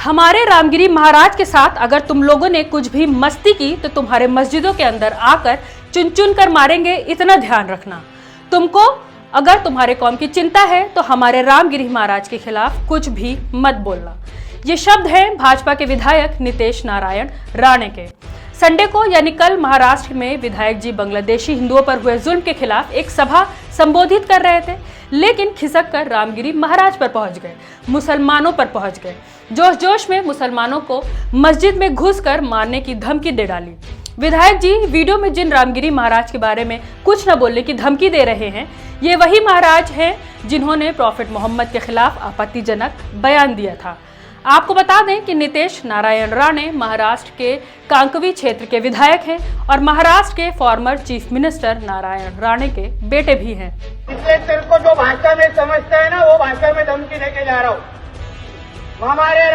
हमारे रामगिरी महाराज के साथ अगर तुम लोगों ने कुछ भी मस्ती की तो तुम्हारे मस्जिदों के अंदर आकर चुन चुन कर मारेंगे, इतना ध्यान रखना। तुमको अगर तुम्हारे कौम की चिंता है तो हमारे रामगिरी महाराज के खिलाफ कुछ भी मत बोलना। ये शब्द हैं भाजपा के विधायक नितेश नारायण राणे के। संडे को यानी कल महाराष्ट्र में विधायक जी बांग्लादेशी हिंदुओं पर हुए जुल्म के खिलाफ एक सभा संबोधित कर रहे थे, लेकिन खिसक कर रामगिरी महाराज पर पहुंच गए, मुसलमानों पर पहुंच गए। जोश जोश में मुसलमानों को मस्जिद में घुसकर मारने की धमकी दे डाली। विधायक जी वीडियो में जिन रामगिरी महाराज के बारे में कुछ न बोलने की धमकी दे रहे हैं, ये वही महाराज हैं जिन्होंने प्रॉफिट मोहम्मद के खिलाफ आपत्तिजनक बयान दिया था। आपको बता दें कि नितेश नारायण राणे महाराष्ट्र के कांकवी क्षेत्र के विधायक हैं और महाराष्ट्र के former chief minister Narayan Rane के बेटे भी हैं। इसलिए तेरे को जो भाषा में समझता है ना, वो भाषा में धमकी देके जा रहा हूँ। हमारे